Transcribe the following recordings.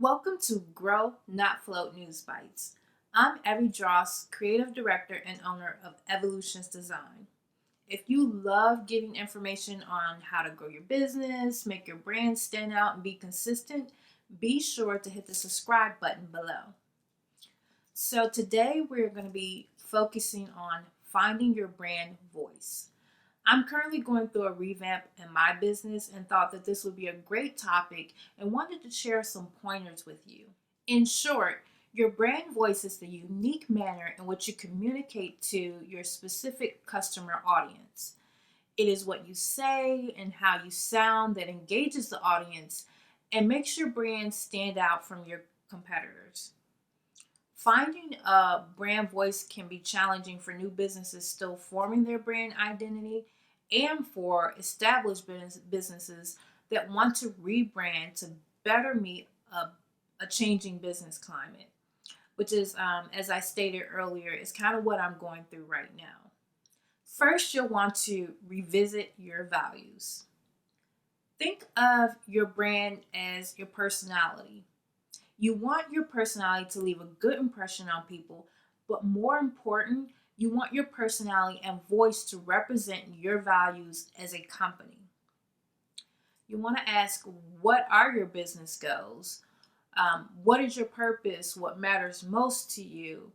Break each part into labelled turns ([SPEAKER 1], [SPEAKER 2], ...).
[SPEAKER 1] Welcome to Grow, Not Float News Bites. I'm Evie Dross, creative director and owner of Evielutions Design. If you love getting information on how to grow your business, make your brand stand out, and be consistent, be sure to hit the subscribe button below. So, today we're going to be focusing on finding your brand voice. I'm currently going through a revamp in my business and thought that this would be a great topic and wanted to share some pointers with you. In short, your brand voice is the unique manner in which you communicate to your specific customer audience. It is what you say and how you sound that engages the audience and makes your brand stand out from your competitors. Finding a brand voice can be challenging for new businesses still forming their brand identity and for established businesses that want to rebrand to better meet a changing business climate, which is, as I stated earlier, is kind of what I'm going through right now. First, you'll want to revisit your values. Think of your brand as your personality. You want your personality to leave a good impression on people, but more important, you want your personality and voice to represent your values as a company. You want to ask, what are your business goals? What is your purpose? What matters most to you?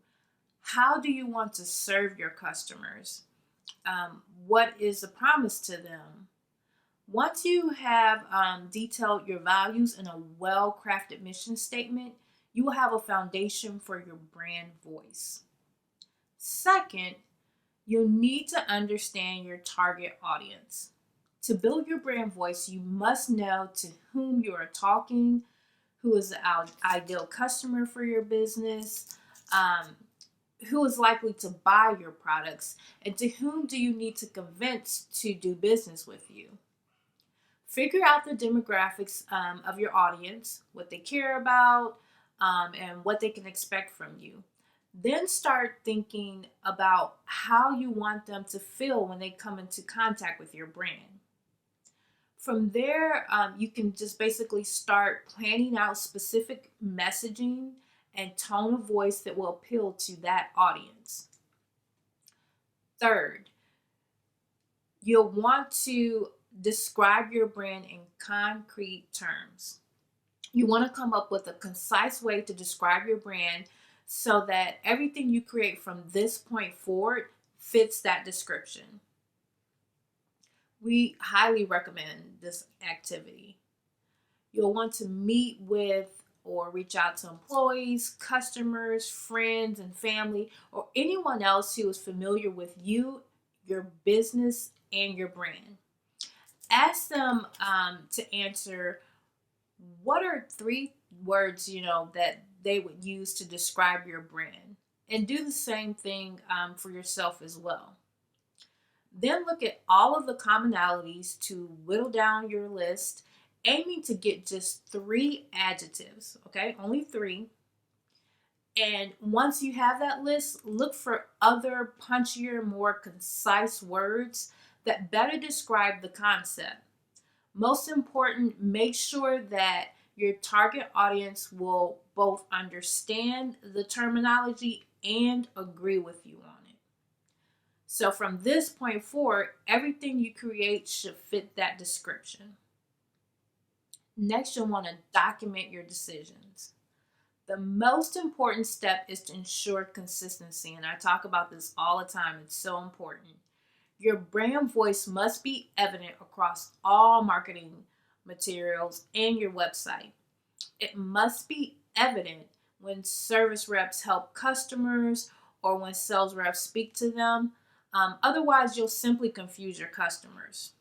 [SPEAKER 1] How do you want to serve your customers? What is the promise to them? Once you have detailed your values in a well-crafted mission statement, you will have a foundation for your brand voice. Second, you'll need to understand your target audience. To build your brand voice, you must know to whom you are talking, who is the ideal customer for your business, who is likely to buy your products, and to whom do you need to convince to do business with you. Figure out the demographics of your audience, what they care about, and what they can expect from you. Then start thinking about how you want them to feel when they come into contact with your brand. From there, you can just basically start planning out specific messaging and tone of voice that will appeal to that audience. Third, you'll want to describe your brand in concrete terms. You want to come up with a concise way to describe your brand so that everything you create from this point forward fits that description. We highly recommend this activity. You'll want to meet with or reach out to employees, customers, friends, and family, or anyone else who is familiar with you, your business, and your brand. Ask them to answer what are 3 words that they would use to describe your brand, and do the same thing for yourself as well. Then look at all of the commonalities to whittle down your list, aiming to get just 3 adjectives, okay? Only 3. And once you have that list, look for other punchier, more concise words that better describe the concept. Most important, make sure that your target audience will both understand the terminology and agree with you on it. So from this point forward, everything you create should fit that description. Next, you'll want to document your decisions. The most important step is to ensure consistency, and I talk about this all the time. It's so important. Your brand voice must be evident across all marketing materials and your website. It must be evident when service reps help customers or when sales reps speak to them. Otherwise, you'll simply confuse your customers.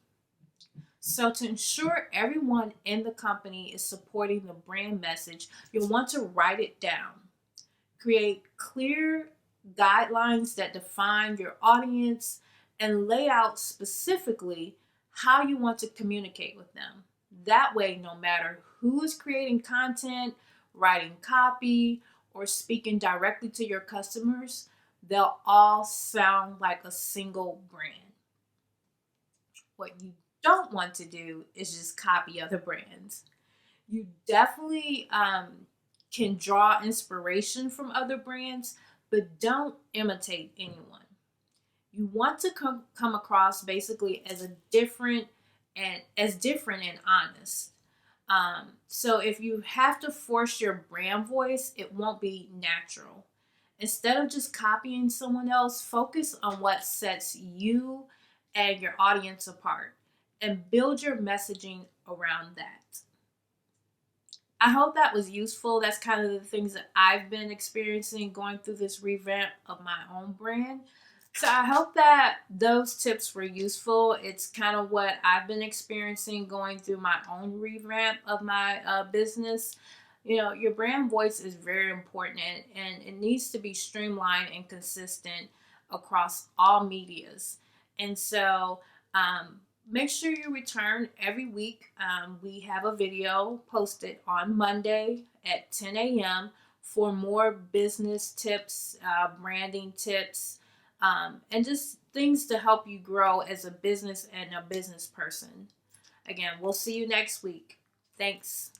[SPEAKER 1] So to ensure everyone in the company is supporting the brand message, you'll want to write it down. Create clear guidelines that define your audience and lay out specifically how you want to communicate with them. That way, no matter who is creating content, writing copy, or speaking directly to your customers, they'll all sound like a single brand. What you don't want to do is just copy other brands. You definitely can draw inspiration from other brands, but don't imitate anyone. You want to come across basically as different and honest. So if you have to force your brand voice, it won't be natural. Instead of just copying someone else, focus on what sets you and your audience apart and build your messaging around that. I hope that was useful. That's kind of the things that I've been experiencing going through this revamp of my own brand. So I hope that those tips were useful. It's kind of what I've been experiencing going through my own revamp of my business. Your brand voice is very important, and it needs to be streamlined and consistent across all medias. And so make sure you return every week. We have a video posted on Monday at 10 a.m. for more business tips, branding tips, and just things to help you grow as a business and a business person. Again, we'll see you next week. Thanks.